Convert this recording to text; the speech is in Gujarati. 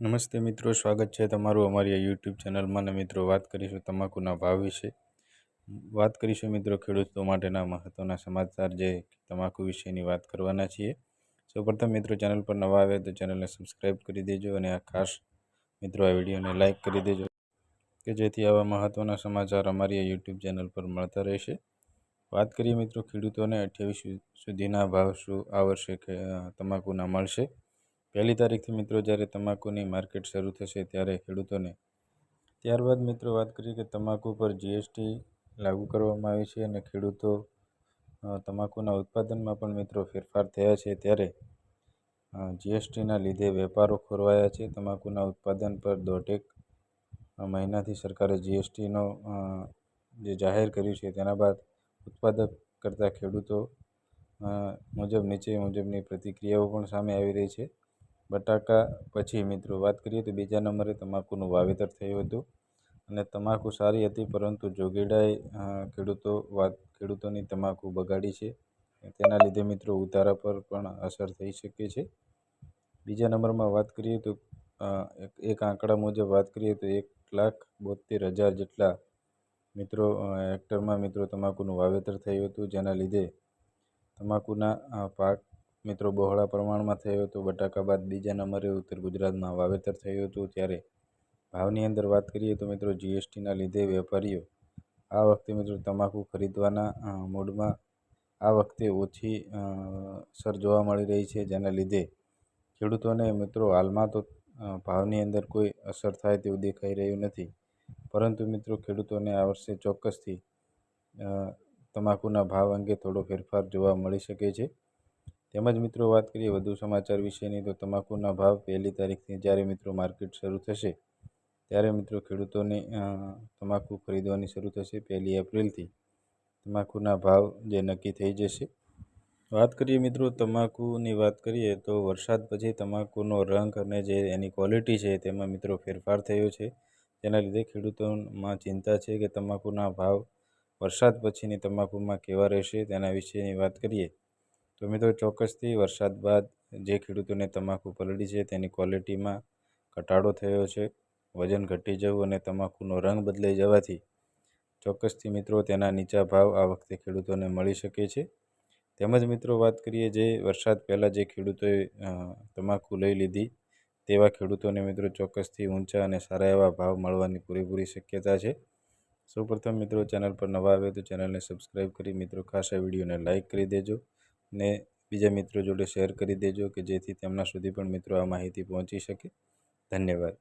નમસ્તે મિત્રો, સ્વાગત છે તમારું અમારી આ યુટ્યુબ ચેનલમાં. ને મિત્રો, વાત કરીશું તમાકુના ભાવ વિશે. વાત કરીશું મિત્રો ખેડૂતો માટેના મહત્ત્વના સમાચાર, જે તમાકુ વિશેની વાત કરવાના છીએ. સૌપ્રથમ મિત્રો, ચેનલ પર નવા આવે તો ચેનલને સબસ્ક્રાઈબ કરી દેજો, અને આ ખાસ મિત્રો આ વિડીયોને લાઇક કરી દેજો, કે જેથી આવા મહત્ત્વના સમાચાર અમારી આ યુટ્યુબ ચેનલ પર મળતા રહેશે. વાત કરીએ મિત્રો ખેડૂતોને 28 સુધીના ભાવ શું આ વર્ષે તમાકુના મળશે. 1 તારીખથી મિત્રો જ્યારે તમાકુની માર્કેટ શરૂ થશે ત્યારે ખેડૂતોને, ત્યારબાદ મિત્રો વાત કરીએ કે તમાકુ પર જીએસટી લાગુ કરવામાં આવી છે, અને ખેડૂતો તમાકુના ઉત્પાદનમાં પણ મિત્રો ફેરફાર થયા છે. ત્યારે જીએસટીના લીધે વેપારો ખોરવાયા છે. તમાકુના ઉત્પાદન પર 1.5 મહિનાથી સરકારે જીએસટીનો જે જાહેર કર્યું છે, તેના બાદ ઉત્પાદક કરતા ખેડૂતો નીચે મુજબની પ્રતિક્રિયાઓ પણ સામે આવી રહી છે. બટાકા પછી મિત્રો વાત કરીએ તો બીજા નંબરે તમાકુનું વાવેતર થયું હતું, અને તમાકુ સારી હતી, પરંતુ જોગીડાએ ખેડૂતોની તમાકુ બગાડી છે. તેના લીધે મિત્રો ઉતારા પર પણ અસર થઈ શકે છે. બીજા નંબરમાં વાત કરીએ તો એક આંકડા મુજબ વાત કરીએ તો 1,72,000 જેટલા મિત્રો હેક્ટરમાં મિત્રો તમાકુનું વાવેતર થયું હતું, જેના લીધે તમાકુના પાક મિત્રો બહોળા પ્રમાણમાં થયો હતો. બટાકા બાદ બીજા નંબરે ઉત્તર ગુજરાતમાં વાવેતર થયું હતું. ત્યારે ભાવની અંદર વાત કરીએ તો મિત્રો જીએસટીના લીધે વેપારીઓ આ વખતે મિત્રો તમાકુ ખરીદવાના મૂડમાં આ વખતે ઓછી અસર જોવા મળી રહી છે, જેના લીધે ખેડૂતોને મિત્રો હાલમાં તો ભાવની અંદર કોઈ અસર થાય તેવું દેખાઈ રહ્યું નથી, પરંતુ મિત્રો ખેડૂતોને આ વર્ષે ચોક્કસથી તમાકુના ભાવ અંગે થોડો ફેરફાર જોવા મળી શકે છે. તેમજ મિત્રો વાત કરીએ વધુ સમાચાર વિશેની, તો તમાકુના ભાવ 1 તારીખથી જ્યારે મિત્રો માર્કેટ શરૂ થશે ત્યારે મિત્રો ખેડૂતોને તમાકુ ખરીદવાની શરૂ થશે. 1 એપ્રિલથી તમાકુના ભાવ જે નક્કી થઈ જશે. વાત કરીએ મિત્રો તમાકુની વાત કરીએ તો વરસાદ પછી તમાકુનો રંગ અને જે એની ક્વોલિટી છે તેમાં મિત્રો ફેરફાર થયો છે, જેના લીધે ખેડૂતોમાં ચિંતા છે કે તમાકુના ભાવ વરસાદ પછીની તમાકુમાં કેવા રહેશે. તેના વિશેની વાત કરીએ તો મિત્રો ચોક્કસથી વરસાદ બાદ જે ખેડૂતોને તમાકુ પલળી છે તેની ક્વોલિટીમાં ઘટાડો થયો છે. વજન ઘટી જવું અને તમાકુનો રંગ બદલાઈ જવાથી ચોક્કસથી મિત્રો તેના નીચા ભાવ આ વખતે ખેડૂતોને મળી શકે છે. તેમજ મિત્રો વાત કરીએ જે વરસાદ પહેલાં જે ખેડૂતોએ તમાકુ લઈ લીધી તેવા ખેડૂતોને મિત્રો ચોક્કસથી ઊંચા અને સારા એવા ભાવ મળવાની પૂરેપૂરી શક્યતા છે. સૌપ્રથમ મિત્રો ચેનલ પર નવા આવે તો ચેનલને સબસ્ક્રાઈબ કરી મિત્રો ખાસ આ વિડીયોને લાઇક કરી દેજો, ને બીજા મિત્રો જોડે શેર કરી દેજો, કે જેથી તેમના સુધી પણ મિત્રો આ માહિતી પહોંચી શકે. ધન્યવાદ.